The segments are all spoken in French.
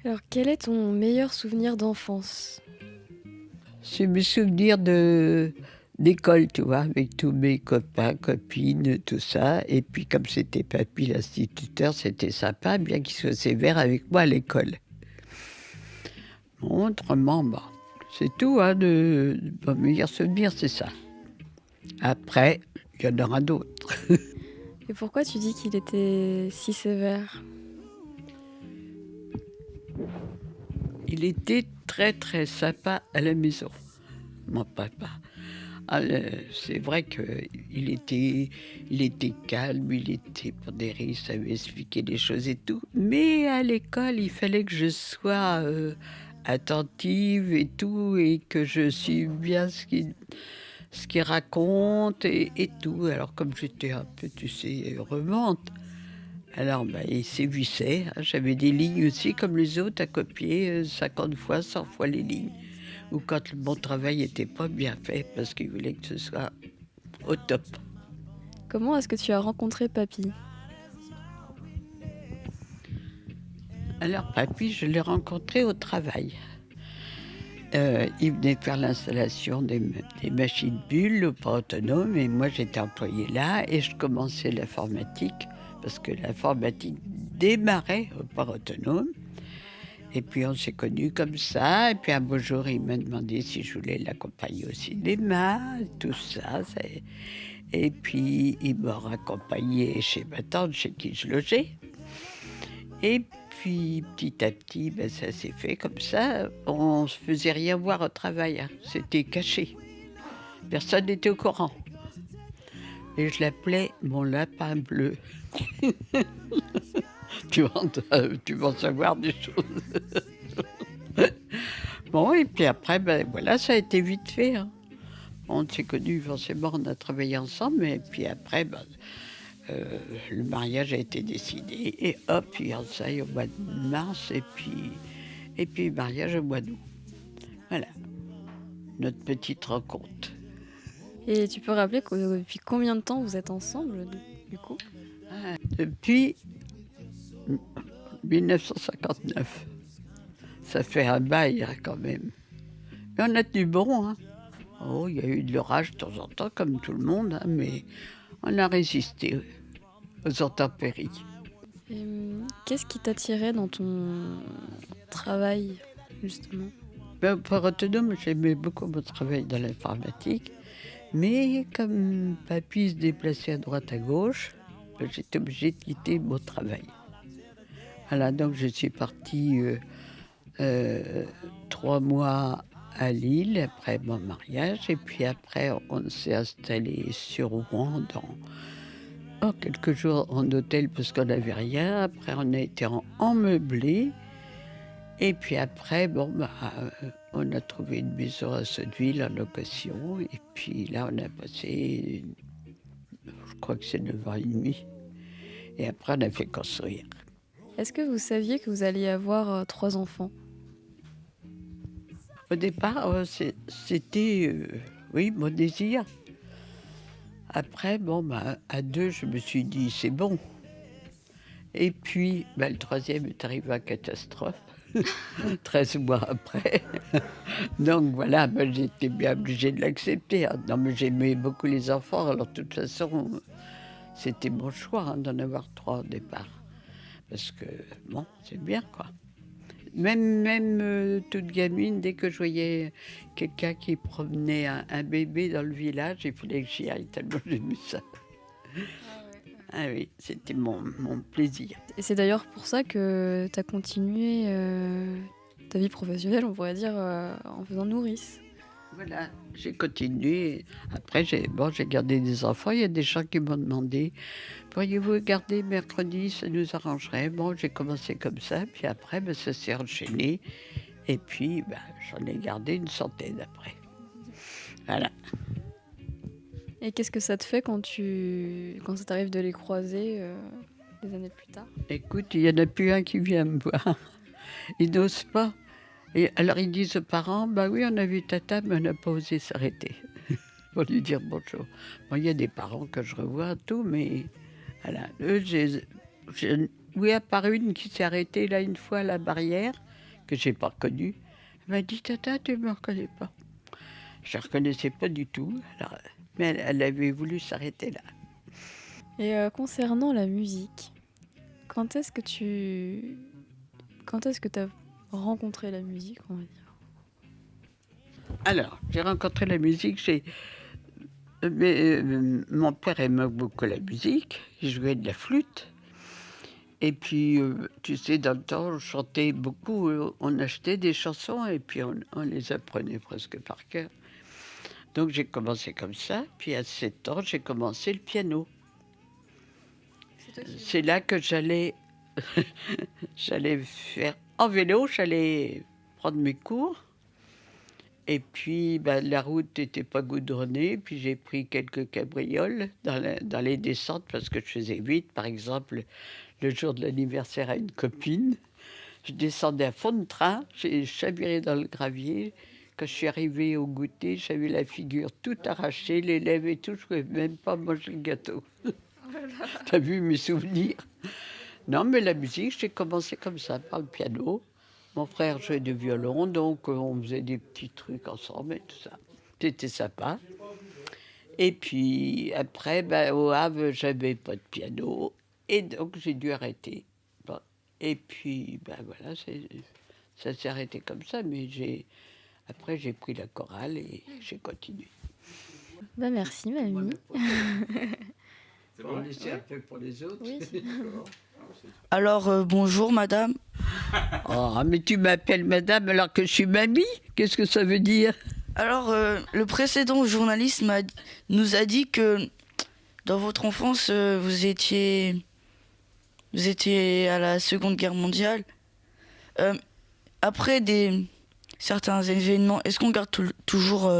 Alors, quel est ton meilleur souvenir d'enfance? C'est mes souvenirs d'école, tu vois, avec tous mes copains, copines, tout ça. Et puis, comme c'était papy l'instituteur, c'était sympa, bien qu'il soit sévère avec moi à l'école. Bon, autrement, bah, c'est tout, hein, de mon meilleur souvenir, c'est ça. Après, il y en aura d'autres. Et pourquoi tu dis qu'il était si sévère? Il était très, très sympa à la maison, mon papa. Ah, c'est vrai qu'il était calme, il était pondéré, il savait expliquer les choses et tout. Mais à l'école, il fallait que je sois attentive et tout, et que je suive bien ce qu'il raconte et tout. Alors comme j'étais un peu, tu sais, remuante, alors bah, il sévissait, hein. J'avais des lignes aussi comme les autres à copier 50 fois, 100 fois les lignes. Ou quand mon travail n'était pas bien fait parce qu'il voulait que ce soit au top. Comment est-ce que tu as rencontré papy? Alors papy, je l'ai rencontré au travail. Il venait faire l'installation des machines bulles au pas autonome et moi j'étais employée là et je commençais l'informatique parce que l'informatique démarrait au pas autonome. Et puis on s'est connus comme ça. Et puis un beau jour, il m'a demandé si je voulais l'accompagner au cinéma, tout ça. Et puis il m'a raccompagné chez ma tante, chez qui je logeais. Et puis petit à petit, ben, ça s'est fait comme ça. On ne se faisait rien voir au travail, hein. C'était caché. Personne n'était au courant. Et je l'appelais mon lapin bleu. Tu vas en savoir des choses. Bon, et puis après, ben voilà, ça a été vite fait, hein. On s'est connus, forcément, on a travaillé ensemble, et puis après, ben, le mariage a été décidé, et hop, fiançailles au mois de mars, et puis mariage au mois d'août. Voilà, notre petite rencontre. Et tu peux rappeler depuis combien de temps vous êtes ensemble, du coup? Depuis 1959. Ça fait un bail, hein, quand même. Mais on a tenu bon, hein. Oh, il y a eu de l'orage de temps en temps, comme tout le monde, hein, mais on a résisté aux intempéries. Et, qu'est-ce qui t'attirait dans ton travail, justement? Ben, pour autonome, j'aimais beaucoup mon travail dans l'informatique, mais comme papy se déplaçait à droite à gauche, ben, j'étais obligée de quitter mon travail. Voilà, donc je suis partie 3 mois à Lille après mon mariage, et puis après on s'est installé sur Rouen quelques jours en hôtel parce qu'on n'avait rien. Après on a été en meublé. Et puis après, bon, bah, on a trouvé une maison à Sotteville en location. Et puis là, on a passé, je crois que c'est 9 ans et demi. Et après, on a fait construire. Est-ce que vous saviez que vous alliez avoir 3 enfants? Au départ, c'était, oui, mon désir. Après, bon, bah, à 2, je me suis dit, c'est bon. Et puis, bah, le troisième est arrivé en catastrophe, 13 mois après. Donc voilà, moi, j'étais bien obligée de l'accepter, hein. Non, mais j'aimais beaucoup les enfants, alors de toute façon, c'était mon choix, hein, d'en avoir 3 au départ. Parce que, bon, c'est bien, quoi. Même toute gamine, dès que je voyais quelqu'un qui promenait un bébé dans le village, il fallait que j'y aille tellement j'aimais ça. Ah oui, c'était mon plaisir. Et c'est d'ailleurs pour ça que tu as continué ta vie professionnelle, on pourrait dire, en faisant nourrice. Voilà, j'ai continué. Après, j'ai gardé des enfants. Il y a des gens qui m'ont demandé, pourriez-vous garder mercredi, ça nous arrangerait. Bon, j'ai commencé comme ça, puis après, ben, ça s'est enchaîné. Et puis, ben, j'en ai gardé une centaine après. Voilà. Et qu'est-ce que ça te fait quand ça t'arrive de les croiser des années plus tard? Écoute, il n'y en a plus un qui vient me voir. Ils n'osent pas. Et alors, ils disent aux parents, bah oui, on a vu tata, mais on n'a pas osé s'arrêter. pour lui dire bonjour. Bon, il y a des parents que je revois, tout, mais voilà. Eux, oui, à part une qui s'est arrêtée là une fois à la barrière, que j'ai pas reconnue. Elle m'a dit, Tata, tu me reconnais pas. Je ne reconnaissais pas du tout, alors, mais elle avait voulu s'arrêter là. Et concernant la musique, quand est-ce que tu as rencontré la musique, on va dire? Alors, j'ai rencontré la musique, mon père aimait beaucoup la musique, il jouait de la flûte. Et puis, tu sais, dans le temps, on chantait beaucoup, on achetait des chansons et puis on les apprenait presque par cœur. Donc j'ai commencé comme ça, puis à 7 ans, j'ai commencé le piano. C'est là que j'allais faire en vélo, j'allais prendre mes cours. Et puis, la route n'était pas goudronnée, puis j'ai pris quelques cabrioles dans les descentes parce que je faisais vite. Par exemple, le jour de l'anniversaire à une copine, je descendais à fond de train, j'ai chaviré dans le gravier. Quand je suis arrivée au goûter, j'avais la figure toute arrachée, les lèvres et tout, je ne pouvais même pas manger le gâteau. T'as vu mes souvenirs? Non, mais la musique, j'ai commencé comme ça, par le piano. Mon frère jouait du violon, donc on faisait des petits trucs ensemble et tout ça. C'était sympa. Et puis après, au Havre, j'avais pas de piano, et donc j'ai dû arrêter. Bon. Et puis, voilà, ça s'est arrêté comme ça, mais après j'ai pris la chorale et j'ai continué. Merci, mamie. C'est bon, laisser un peu pour les autres. Oui. Alors, bonjour madame. Oh, mais tu m'appelles madame alors que je suis mamie? Qu'est-ce que ça veut dire? Alors, le précédent journaliste nous a dit que dans votre enfance, vous étiez à la Seconde Guerre mondiale. Après certains événements, est-ce qu'on garde toujours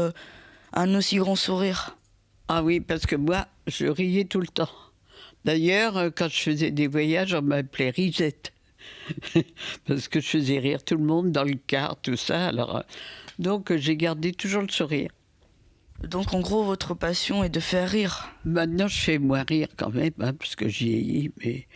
un aussi grand sourire? Ah oui, parce que moi, je riais tout le temps. D'ailleurs, quand je faisais des voyages, on m'appelait Risette. Parce que je faisais rire tout le monde dans le car, tout ça. Alors, donc, j'ai gardé toujours le sourire. Donc, en gros, votre passion est de faire rire. Maintenant, je fais moins rire quand même, parce que j'y vieillis.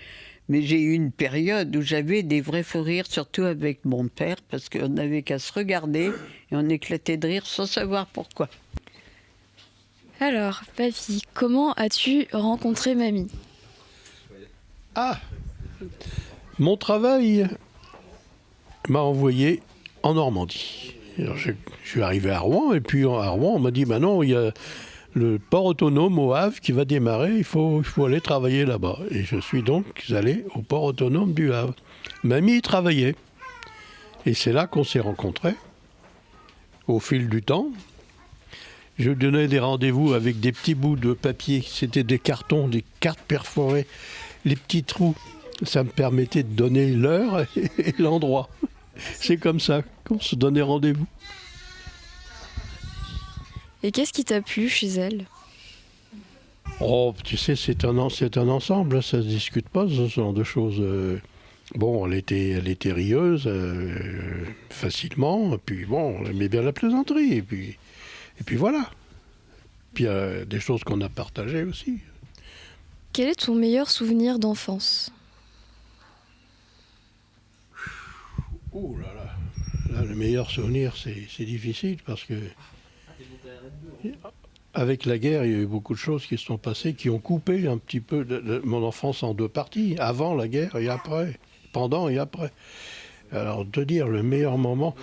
Mais j'ai eu une période où j'avais des vrais fous rires, surtout avec mon père, parce qu'on n'avait qu'à se regarder et on éclatait de rire sans savoir pourquoi. Alors, papy, comment as-tu rencontré mamie? Ah, mon travail m'a envoyé en Normandie. Alors, je suis arrivé à Rouen, et puis à Rouen, on m'a dit, non, il y a le port autonome au Havre qui va démarrer, il faut aller travailler là-bas. Et je suis donc allé au port autonome du Havre. Mamie y travaillait. Et c'est là qu'on s'est rencontrés, au fil du temps. Je donnais des rendez-vous avec des petits bouts de papier, c'était des cartons, des cartes perforées, les petits trous. Ça me permettait de donner l'heure et l'endroit. C'est comme ça qu'on se donnait rendez-vous. Et qu'est-ce qui t'a plu chez elle? Oh, tu sais, c'est un ensemble, ça ne se discute pas, ce genre de choses. Bon, elle était rieuse, facilement, et puis bon, elle aimait bien la plaisanterie, et puis voilà. Puis il y a des choses qu'on a partagées aussi. Quel est ton meilleur souvenir d'enfance? Oh là là, là le meilleur souvenir, c'est difficile parce que avec la guerre, il y a eu beaucoup de choses qui se sont passées, qui ont coupé un petit peu mon enfance en deux parties, avant la guerre et après, pendant et après. Alors de dire le meilleur moment,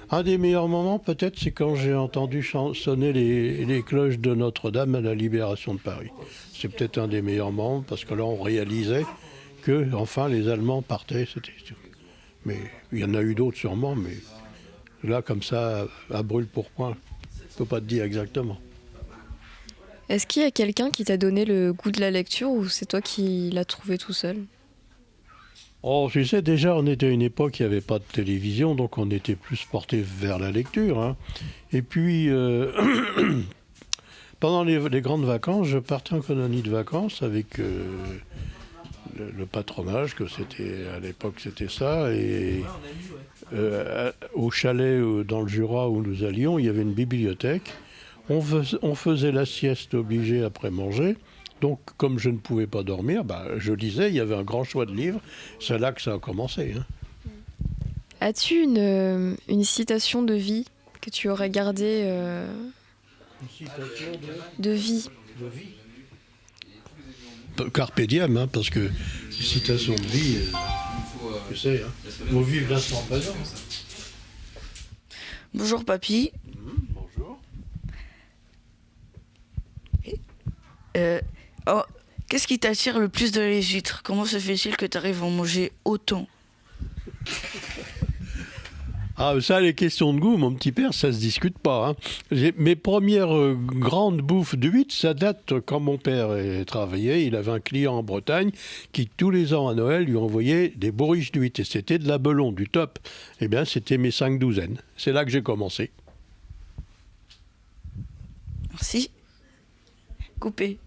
un des meilleurs moments peut-être, c'est quand j'ai entendu sonner les cloches de Notre-Dame à la libération de Paris. C'est peut-être un des meilleurs moments parce que là on réalisait que enfin les Allemands partaient, c'était tout. Mais il y en a eu d'autres sûrement, mais là comme ça, à brûle-pourpoint, je ne peux pas te dire exactement. Est-ce qu'il y a quelqu'un qui t'a donné le goût de la lecture ou c'est toi qui l'as trouvé tout seul? Oh, tu sais, déjà, on était à une époque où il n'y avait pas de télévision, donc on était plus porté vers la lecture. Hein. Et puis, pendant les grandes vacances, je partais en colonie de vacances avec le patronage, que c'était à l'époque c'était ça, et au chalet dans le Jura où nous allions, il y avait une bibliothèque. On faisait la sieste obligée après manger. Donc, comme je ne pouvais pas dormir, je lisais, il y avait un grand choix de livres. C'est là que ça a commencé. Hein. As-tu une citation de vie que tu aurais gardée Une citation de vie? Carpe diem, hein, parce que citation de vie, tu sais, hein, faut vivre l'instant présent. Bonjour papy. Bonjour. Qu'est-ce qui t'attire le plus de les huîtres? Comment se fait-il que tu arrives à en manger autant? Ah, ça, les questions de goût, mon petit père, ça se discute pas. Hein. Mes premières grandes bouffes d'huîtres, ça date quand mon père travaillait. Il avait un client en Bretagne qui, tous les ans à Noël, lui envoyait des bourriches d'huîtres. Et c'était de la Belon, du top. Eh bien, c'était mes 5 douzaines. C'est là que j'ai commencé. Merci. Coupé.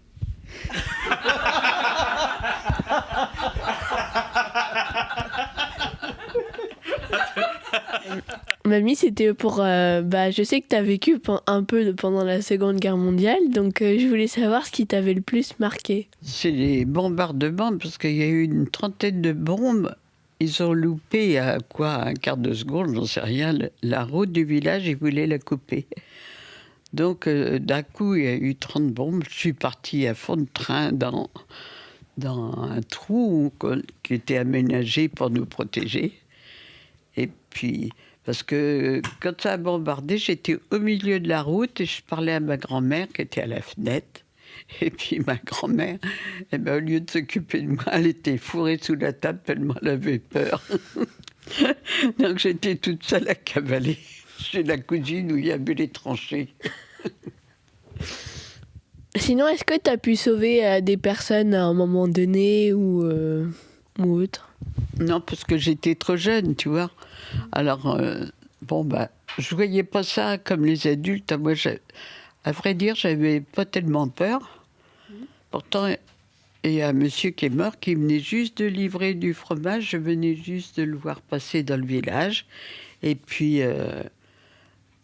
Mamie, c'était pour... je sais que tu as vécu un peu pendant la Seconde Guerre mondiale, donc je voulais savoir ce qui t'avait le plus marqué. C'est les bombardements, parce qu'il y a eu une trentaine de bombes. Ils ont loupé à un quart de seconde, j'en sais rien, la route du village, ils voulaient la couper. Donc d'un coup, il y a eu 30 bombes. Je suis partie à fond de train dans un trou qui était aménagé pour nous protéger. Et puis, parce que quand ça a bombardé, j'étais au milieu de la route et je parlais à ma grand-mère qui était à la fenêtre. Et puis ma grand-mère, au lieu de s'occuper de moi, elle était fourrée sous la table tellement elle avait peur. Donc j'étais toute seule à cavaler chez la cousine où il y avait les tranchées. Sinon, est-ce que tu as pu sauver des personnes à un moment donné ou autre? Non, parce que j'étais trop jeune, tu vois. Alors, je voyais pas ça comme les adultes. Moi, à vrai dire, j'avais pas tellement peur. Pourtant, il y a un monsieur qui est mort qui venait juste de livrer du fromage. Je venais juste de le voir passer dans le village. Et puis,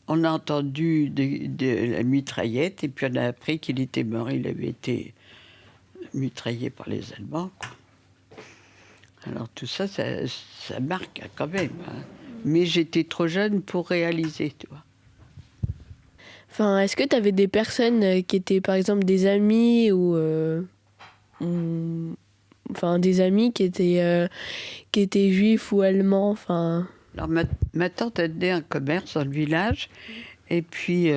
on a entendu de la mitraillette. Et puis, on a appris qu'il était mort. Il avait été mitraillé par les Allemands, quoi. Alors tout ça, ça marque quand même. Hein. Mais j'étais trop jeune pour réaliser, tu vois. Enfin, est-ce que tu avais des personnes qui étaient par exemple des amis ou des amis qui étaient juifs ou allemands, enfin... Alors ma tante a tenu un commerce dans le village et puis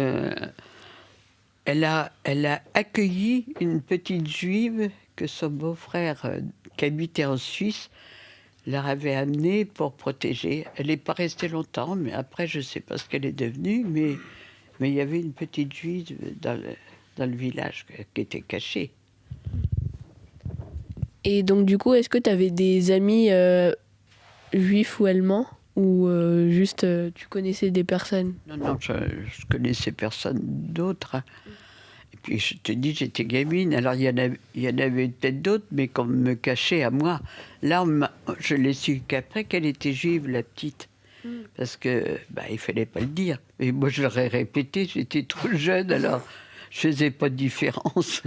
elle a accueilli une petite juive que son beau-frère qui habitait en Suisse leur avait amenée pour protéger. Elle n'est pas restée longtemps, mais après je ne sais pas ce qu'elle est devenue, mais il y avait une petite juive dans le village qui était cachée. Et donc du coup, est-ce que tu avais des amis juifs ou allemands? Ou juste tu connaissais des personnes? Non, je connaissais personne d'autre. Hein. Et puis je te dis, j'étais gamine. Alors il y en avait peut-être d'autres, mais qu'on me cachait à moi. Là, je l'ai su qu'après qu'elle était juive, la petite. Parce que il fallait pas le dire. Et moi, je leur ai répété, j'étais trop jeune, alors je faisais pas de différence.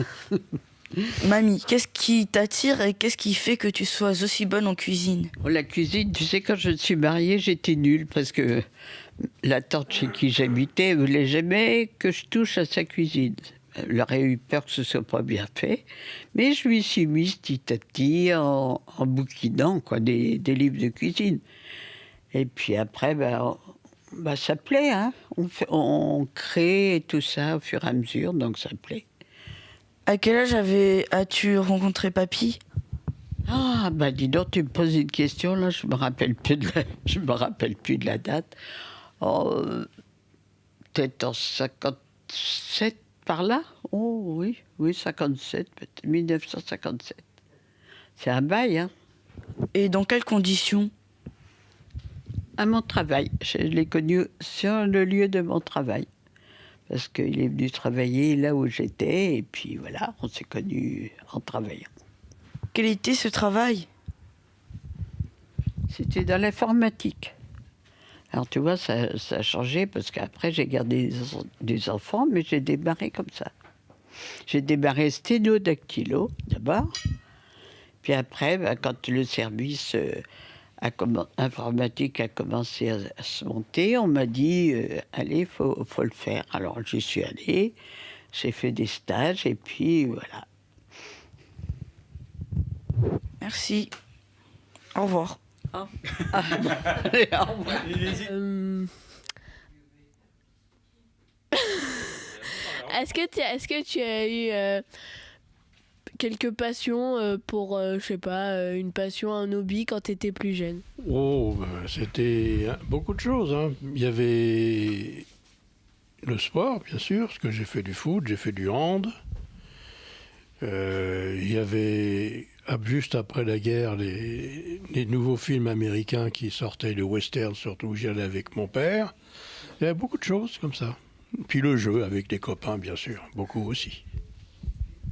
Mamie, qu'est-ce qui t'attire et qu'est-ce qui fait que tu sois aussi bonne en cuisine? La cuisine, tu sais, quand je me suis mariée, j'étais nulle parce que la tante chez qui j'habitais ne voulait jamais que je touche à sa cuisine. Elle aurait eu peur que ce soit pas bien fait. Mais je lui suis mise petit à petit en bouquinant des livres de cuisine. Et puis après, ça plaît. Hein. On crée tout ça au fur et à mesure, donc ça plaît. À quel âge as-tu rencontré papy? Ah, dis donc, tu me poses une question, là, je me rappelle plus de la date. Oh, peut-être en 57, par là? Oh, oui, 57, peut-être, 1957. C'est un bail, hein. Et dans quelles conditions? À mon travail. Je l'ai connu sur le lieu de mon travail. Parce qu'il est venu travailler là où j'étais, et puis voilà, on s'est connus en travaillant. Quel était ce travail? C'était dans l'informatique. Alors tu vois, ça a changé parce qu'après j'ai gardé des enfants, mais j'ai démarré comme ça. J'ai démarré sténodactylo d'abord, puis après, quand le service informatique a commencé à se monter, on m'a dit allez, faut le faire. Alors j'y suis allée, j'ai fait des stages et puis voilà. Merci. Au revoir. Allez, au revoir. Est-ce que tu as eu quelques passions pour, je sais pas, une passion, un hobby quand tu étais plus jeune? Oh, c'était beaucoup de choses, hein. Il y avait le sport, bien sûr, parce que j'ai fait du foot, j'ai fait du hand. Il y avait, juste après la guerre, les nouveaux films américains qui sortaient, les westerns surtout, j'y allais avec mon père. Il y avait beaucoup de choses comme ça. Puis le jeu avec des copains, bien sûr, beaucoup aussi.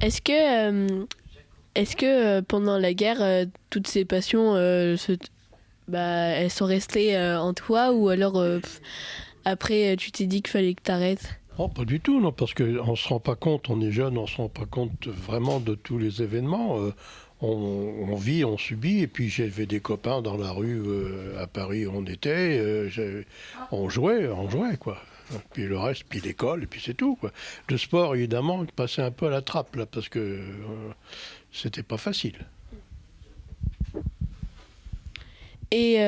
Est-ce que pendant la guerre, toutes ces passions, elles sont restées en toi, ou alors après tu t'es dit qu'il fallait que t'arrêtes? Oh, pas du tout, non, parce qu'on se rend pas compte, on est jeune, on se rend pas compte vraiment de tous les événements. On vit, on subit, et puis j'avais des copains dans la rue à Paris où on était, on jouait, quoi. Puis le reste, puis l'école, et puis c'est tout, quoi. Le sport, évidemment, passait un peu à la trappe, là, parce que c'était pas facile. Et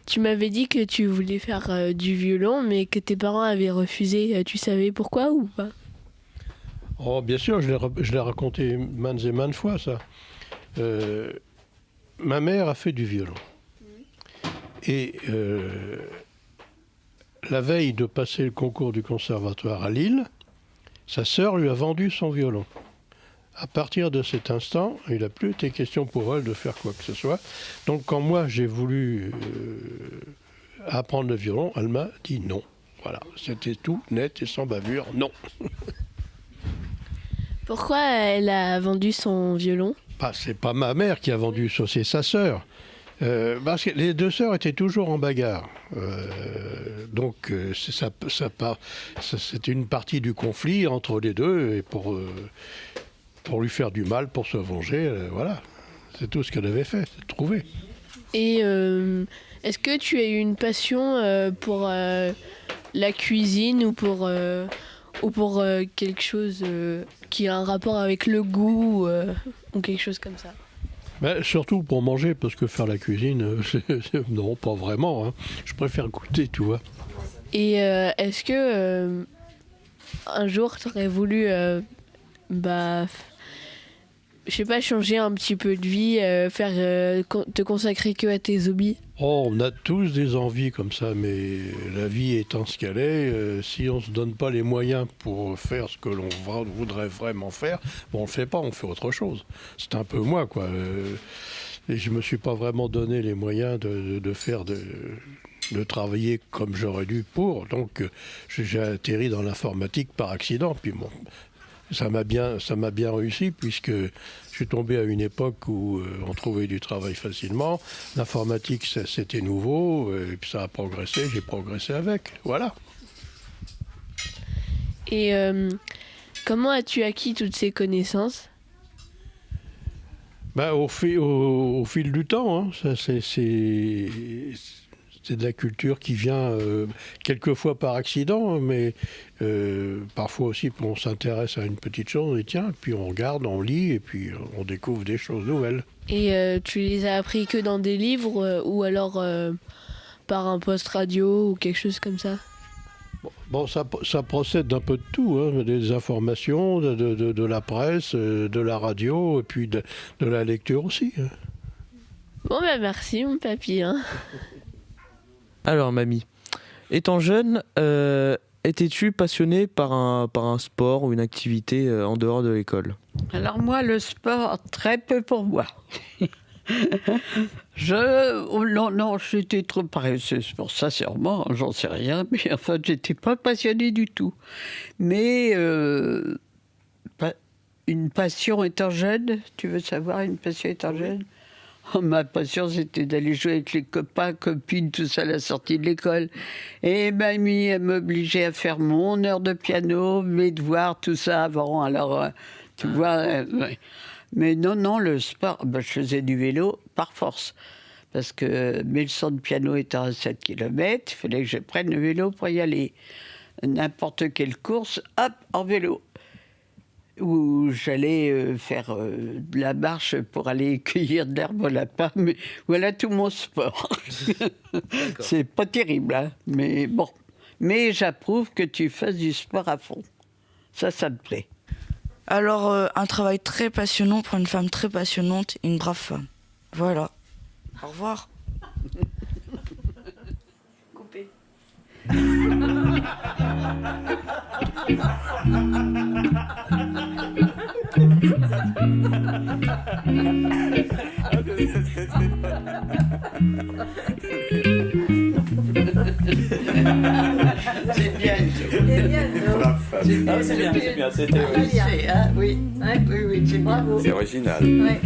tu m'avais dit que tu voulais faire du violon, mais que tes parents avaient refusé. Tu savais pourquoi ou pas? Oh, bien sûr, je l'ai raconté maintes et maintes fois, ça. Ma mère a fait du violon. Et la veille de passer le concours du conservatoire à Lille, sa sœur lui a vendu son violon. À partir de cet instant, il n'a plus été question pour elle de faire quoi que ce soit. Donc quand moi j'ai voulu apprendre le violon, elle m'a dit non. Voilà, c'était tout net et sans bavure, non. Pourquoi elle a vendu son violon? C'est pas ma mère qui a vendu ça, c'est sa sœur. Parce que les deux sœurs étaient toujours en bagarre. Donc c'est une partie du conflit entre les deux, et pour lui faire du mal, pour se venger, voilà. C'est tout ce qu'elle avait fait, c'est trouver. Et est-ce que tu as eu une passion pour la cuisine, ou pour quelque chose qui a un rapport avec le goût, ou quelque chose comme ça? Surtout pour manger, parce que faire la cuisine, non, pas vraiment, hein. Je préfère goûter, tu vois. Et est-ce que un jour tu aurais voulu je sais pas, changer un petit peu de vie, te consacrer que à tes hobbies? Oh, on a tous des envies comme ça, mais la vie étant ce qu'elle est, si on se donne pas les moyens pour faire ce que l'on voudrait vraiment faire, on le fait pas, on fait autre chose. C'est un peu moi, quoi. Et je me suis pas vraiment donné les moyens de travailler comme j'aurais dû pour. Donc, j'ai atterri dans l'informatique par accident. Puis bon, ça m'a bien réussi, puisque je suis tombé à une époque où on trouvait du travail facilement. L'informatique, c'était nouveau, et puis ça a progressé, j'ai progressé avec. Voilà. Et comment as-tu acquis toutes ces connaissances? Au fil du temps, hein. C'est de la culture qui vient quelquefois par accident, mais parfois aussi on s'intéresse à une petite chose, et tiens, puis on regarde, on lit, et puis on découvre des choses nouvelles. Et tu les as appris que dans des livres, ou alors par un poste radio ou quelque chose comme ça? Bon, ça procède d'un peu de tout, hein, des informations, de la presse, de la radio, et puis de la lecture aussi, hein. Bon, merci mon papy, hein. Alors, mamie, étant jeune, étais-tu passionnée par un sport ou une activité en dehors de l'école? Alors moi, le sport, très peu pour moi. Non, j'étais trop paresseuse pour ça, sûrement, j'en sais rien, mais enfin, j'étais pas passionnée du tout. Mais une passion étant jeune, tu veux savoir, une passion étant jeune? Oh, ma passion, c'était d'aller jouer avec les copains, copines, tout ça à la sortie de l'école. Et mamie, elle m'obligeait à faire mon heure de piano, mes devoirs, tout ça avant. Alors, tu vois. Ouais. Mais non, le sport, je faisais du vélo par force. Parce que mes leçons de piano étant à 7 km, il fallait que je prenne le vélo pour y aller. N'importe quelle course, hop, en vélo. Où j'allais faire de la marche pour aller cueillir de l'herbe au lapin. Mais voilà tout mon sport. C'est pas terrible, hein, mais bon. Mais j'approuve que tu fasses du sport à fond. Ça me plaît. Alors, un travail très passionnant pour une femme très passionnante et une brave femme. Voilà. Au revoir. Coupé. C'est bien. C'est bien, c'était Oui, c'est original. C'est original. Ouais.